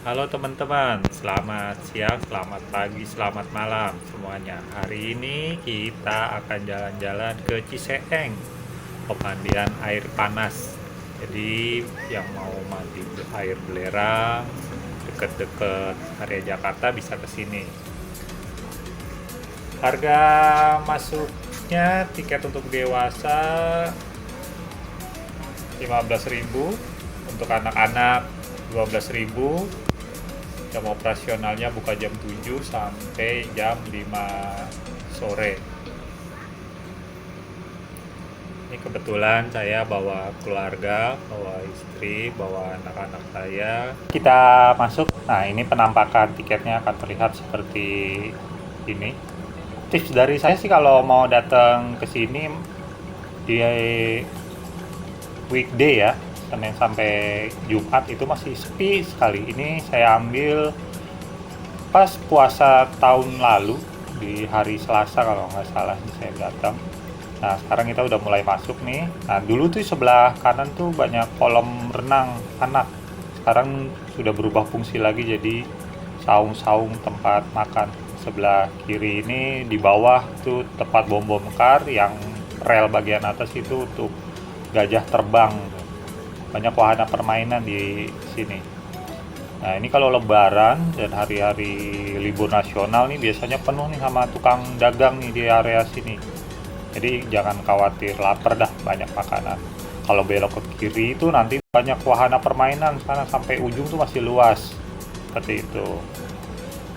Halo teman-teman, selamat siang, selamat pagi, selamat malam semuanya. Hari ini kita akan jalan-jalan ke Ciseeng, pemandian air panas. Jadi yang mau mandi air belerang deket-deket area Jakarta bisa ke sini. Harga masuknya tiket untuk dewasa 15.000, untuk anak-anak 12.000. Jam operasionalnya buka jam 7 sampai jam 5 sore. Ini kebetulan saya bawa keluarga, bawa istri, bawa anak-anak saya. Kita masuk. Nah, ini penampakan tiketnya akan terlihat seperti ini. Tips dari saya sih kalau mau datang ke sini di weekday ya, Senin sampai Jumat itu masih sepi sekali. Ini saya ambil pas puasa tahun lalu di hari Selasa kalau nggak salah saya datang. Nah sekarang kita udah mulai masuk nih. Nah dulu tuh sebelah kanan tuh banyak kolam renang anak. Sekarang sudah berubah fungsi lagi jadi saung-saung tempat makan. Sebelah kiri ini di bawah tuh tempat bom-bom kar, yang rel bagian atas itu untuk gajah terbang. Banyak wahana permainan di sini. Nah ini kalau lebaran dan hari-hari libur nasional nih biasanya penuh nih sama tukang dagang nih di area sini. Jadi jangan khawatir lapar dah, banyak makanan. Kalau belok ke kiri itu nanti banyak wahana permainan, sana sampai ujung tuh masih luas. Seperti itu.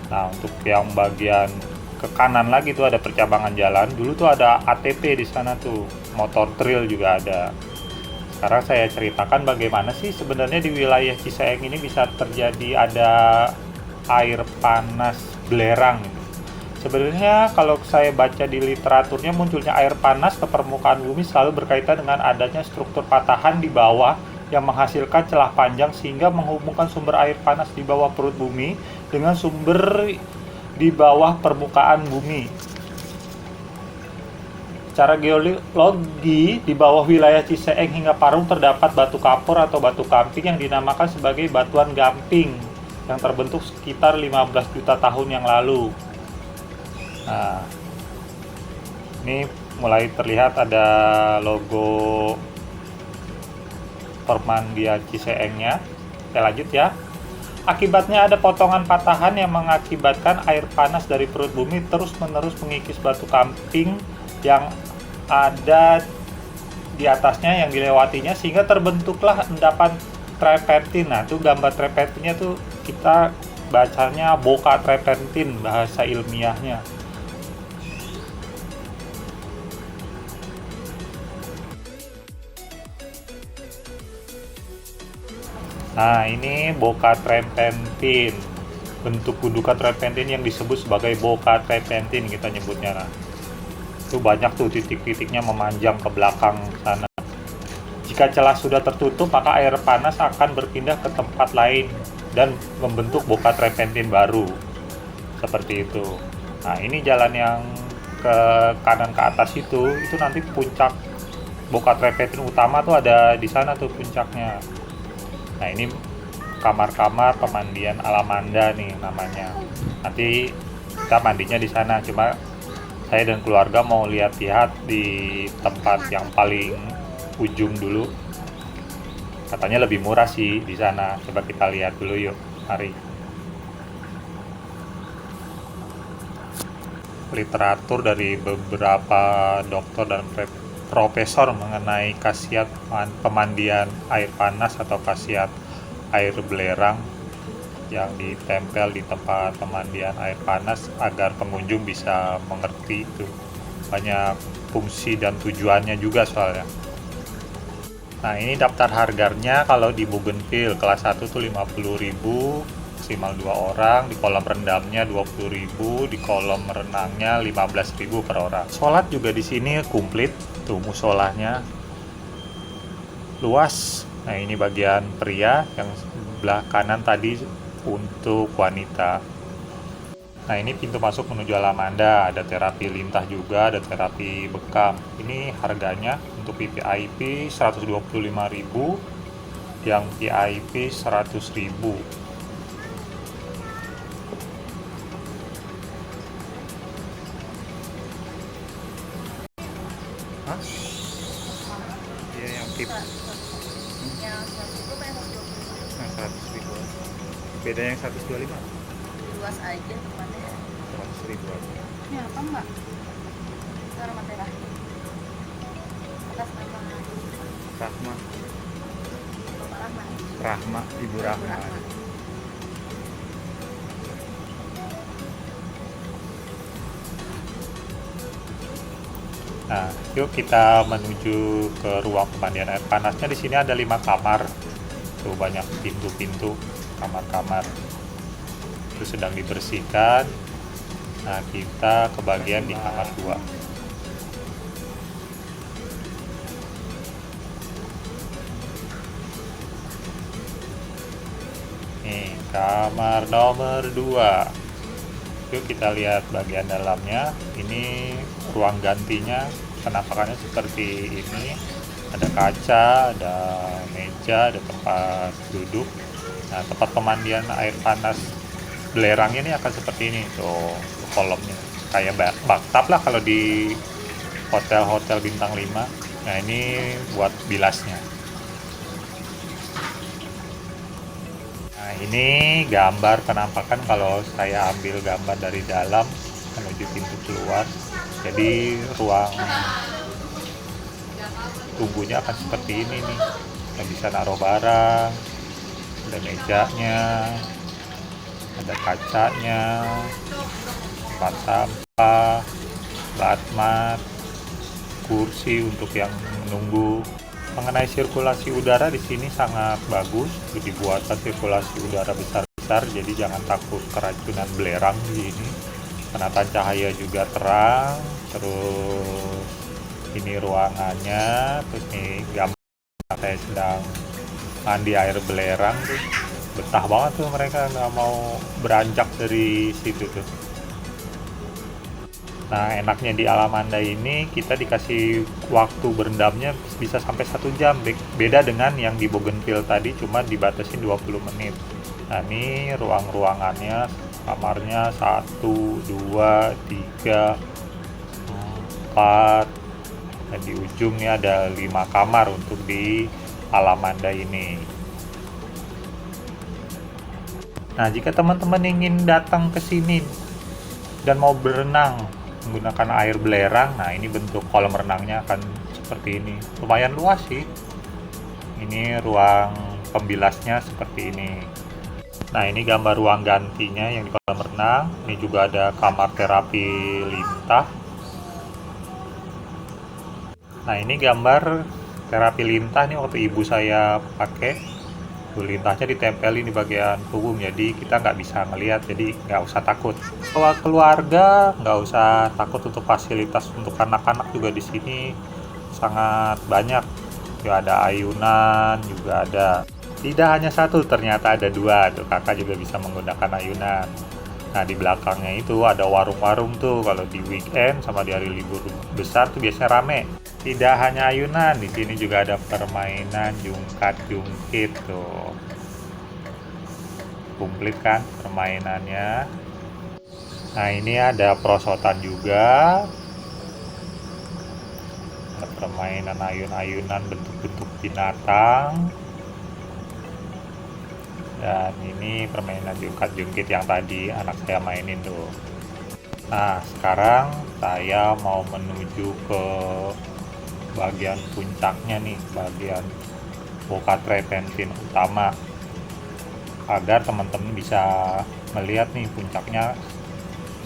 Nah untuk yang bagian ke kanan lagi tuh ada percabangan jalan. Dulu tuh ada ATP di sana tuh, motor trail juga ada. Sekarang saya ceritakan bagaimana sih sebenarnya di wilayah Ciseeng ini bisa terjadi ada air panas belerang gitu. Sebenarnya kalau saya baca di literaturnya, munculnya air panas ke permukaan bumi selalu berkaitan dengan adanya struktur patahan di bawah yang menghasilkan celah panjang sehingga menghubungkan sumber air panas di bawah perut bumi dengan sumber di bawah permukaan bumi. Secara geologi, di bawah wilayah Ciseeng hingga Parung terdapat batu kapur atau batu gamping yang dinamakan sebagai batuan gamping yang terbentuk sekitar 15 juta tahun yang lalu. Nah, ini mulai terlihat ada logo permandian Ciseengnya. Kita lanjut ya. Akibatnya ada potongan patahan yang mengakibatkan air panas dari perut bumi terus-menerus mengikis batu gamping yang ada di atasnya yang dilewatinya sehingga terbentuklah endapan trepentin. Nah, itu gambar trepentinnya tuh kita bacanya boka trepentin bahasa ilmiahnya. Nah, ini boka trepentin. Bentuk gundukan trepentin yang disebut sebagai boka trepentin kita nyebutnya. Nah, itu banyak tuh titik-titiknya memanjang ke belakang sana. Jika celah sudah tertutup, maka air panas akan berpindah ke tempat lain dan membentuk boka trepentin baru. Seperti itu. Nah, ini jalan yang ke kanan ke atas itu nanti puncak boka trepentin utama tuh ada di sana tuh puncaknya. Nah, ini kamar-kamar pemandian Alamanda nih namanya. Nanti kita mandinya di sana, cuma saya dan keluarga mau lihat-lihat di tempat yang paling ujung dulu. Katanya lebih murah sih di sana. Coba kita lihat dulu yuk. Mari. Literatur dari beberapa dokter dan profesor mengenai khasiat pemandian air panas atau khasiat air belerang yang ditempel di tempat pemandian air panas agar pengunjung bisa mengerti itu. Banyak fungsi dan tujuannya juga soalnya. Nah, ini daftar harganya. Kalau di Bougainville kelas 1 tuh 50.000, maksimal 2 orang, di kolam rendamnya 20.000, di kolam renangnya 15.000 per orang. Sholat juga di sini komplit, tuh musolahnya luas. Nah, ini bagian pria, yang sebelah kanan tadi untuk wanita. Nah, ini pintu masuk menuju Alamanda. Ada terapi lintah juga, ada terapi bekam. Ini harganya untuk VVIP 125.000, yang VIP 100.000. Yang 100 itu kayak 120. Yang 100 ribu. Beda yang 125. Luas aja tempatnya. 100 ribuan. Ini apa mbak? Aroma merah. Atas nama Rahma. Bapak Rahman. Rahma, Ibu Rahma. Nah, yuk kita menuju ke ruang pemandian air panasnya. Di sini ada 5 kamar. Tuh banyak pintu-pintu kamar-kamar. Itu sedang dibersihkan. Nah, kita ke bagian di kamar 2. Nih, kamar nomor 2. Yuk kita lihat bagian dalamnya. Ini ruang gantinya, penampakannya seperti ini. Ada kaca, ada meja, ada tempat duduk. Nah, tempat pemandian air panas belerangnya ini akan seperti ini tuh kolomnya. Kayak bathtub lah kalau di hotel-hotel bintang 5. Nah, ini buat bilasnya. Nah, ini gambar penampakan kalau saya ambil gambar dari dalam menuju pintu keluar. Jadi ruang tunggunya akan seperti ini nih. Kita bisa naruh barang, ada mejanya, ada kacanya, tempat sampah, batmat, kursi untuk yang menunggu. Mengenai sirkulasi udara di sini sangat bagus, dibuatkan sirkulasi udara besar-besar, jadi jangan takut keracunan belerang di sini. Penataan cahaya juga terang, terus ini ruangannya, terus nih gambar saya sedang mandi air belerang tuh, betah banget tuh mereka nggak mau beranjak dari situ tuh. Nah, enaknya di Alamanda ini kita dikasih waktu berendamnya bisa sampai 1 jam. Beda dengan yang di Bougainville tadi cuma dibatasi 20 menit. Nah, ini ruang-ruangannya, kamarnya 1, 2, 3, 4. Dan di ujungnya ada 5 kamar untuk di Alamanda ini. Nah, jika teman-teman ingin datang ke sini dan mau berenang menggunakan air belerang, nah ini bentuk kolam renangnya akan seperti ini. Lumayan luas sih. Ini ruang pembilasnya seperti ini. Nah, ini gambar ruang gantinya yang di kolam renang. Ini juga ada kamar terapi lintah. Nah, ini gambar terapi lintah nih waktu ibu saya pakai. Tuh, lintahnya ditempelin di bagian punggung, jadi kita nggak bisa ngelihat, jadi nggak usah takut. Kalau keluarga nggak usah takut, untuk fasilitas untuk anak-anak juga di sini sangat banyak. Ya, ada ayunan juga ada. Tidak hanya satu, ternyata ada 2. Tuh, kakak juga bisa menggunakan ayunan. Nah, di belakangnya itu ada warung-warung tuh. Kalau di weekend sama di hari libur besar tuh biasanya rame. Tidak hanya ayunan, di sini juga ada permainan jungkat-jungkit tuh. Komplit kan permainannya. Nah, ini ada perosotan juga. Ada permainan ayun-ayunan bentuk-bentuk binatang. Dan ini permainan jungkat-jungkit yang tadi anak saya mainin tuh. Nah, sekarang saya mau menuju ke bagian puncaknya nih, bagian Boca Trepentin utama, agar teman-teman bisa melihat nih puncaknya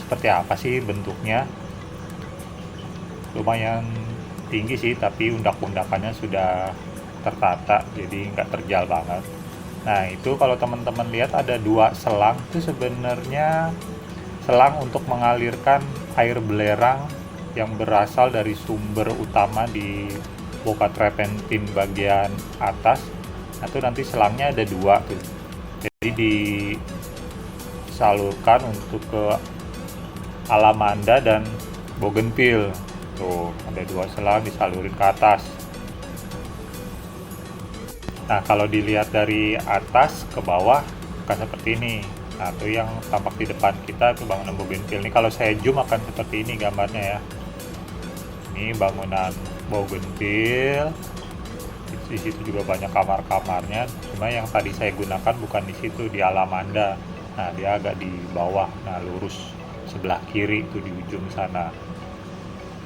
seperti apa sih bentuknya. Lumayan tinggi sih, tapi undak-undakannya sudah tertata, jadi nggak terjal banget. Nah, itu kalau teman-teman lihat ada 2 selang, itu sebenarnya selang untuk mengalirkan air belerang yang berasal dari sumber utama di Boca Trepentin bagian atas. Nah, itu nanti selangnya ada 2 tuh. Jadi disalurkan untuk ke Alamanda dan Bougainville. Tuh, ada 2 selang disalurin ke atas. Nah, kalau dilihat dari atas ke bawah akan seperti ini. Nah, itu yang tampak di depan kita itu bangunan Bougainville. Ini kalau saya zoom akan seperti ini gambarnya ya. Ini bangunan Bougainville. Itu di situ juga banyak kamar-kamarnya. Cuma yang tadi saya gunakan bukan di situ, di Alamanda. Nah, dia agak di bawah, nah lurus sebelah kiri itu di ujung sana.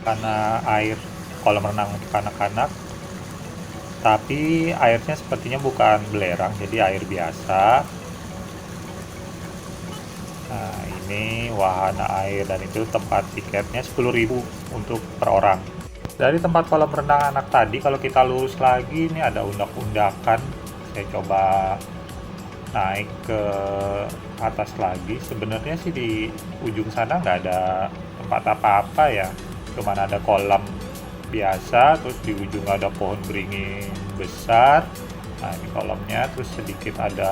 Karena air kolam renang untuk anak-anak, tapi airnya sepertinya bukan belerang, jadi air biasa. Nah, ini wahana air dan itu tempat tiketnya 10.000 untuk per orang. Dari tempat kolam renang anak tadi, kalau kita lurus lagi, ini ada undak-undakan. Saya coba naik ke atas lagi. Sebenarnya sih di ujung sana nggak ada tempat apa-apa ya. Cuman ada kolam biasa, terus di ujung ada pohon beringin besar. Nah, ini kolamnya, terus sedikit ada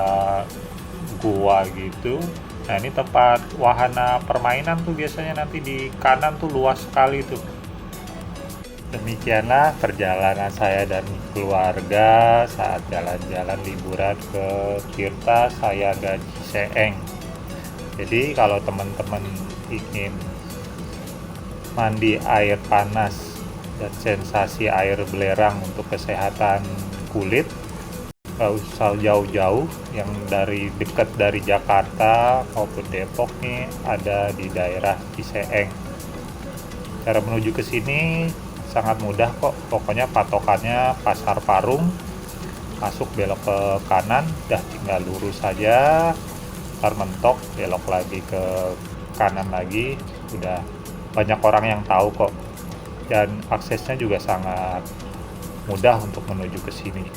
gua gitu. Nah, ini tempat wahana permainan tuh biasanya nanti di kanan tuh luas sekali tuh. Demikianlah perjalanan saya dan keluarga saat jalan-jalan liburan ke Tirta Sayaga Ciseeng. Jadi kalau teman-teman ingin mandi air panas dan sensasi air belerang untuk kesehatan kulit, nggak usah jauh-jauh, yang dari dekat dari Jakarta maupun Depok nih ada di daerah Ciseeng. Cara menuju ke sini sangat mudah kok, pokoknya patokannya Pasar Parung, masuk belok ke kanan, dah tinggal lurus saja, ntar mentok belok lagi ke kanan lagi, udah banyak orang yang tahu kok, dan aksesnya juga sangat mudah untuk menuju ke sini.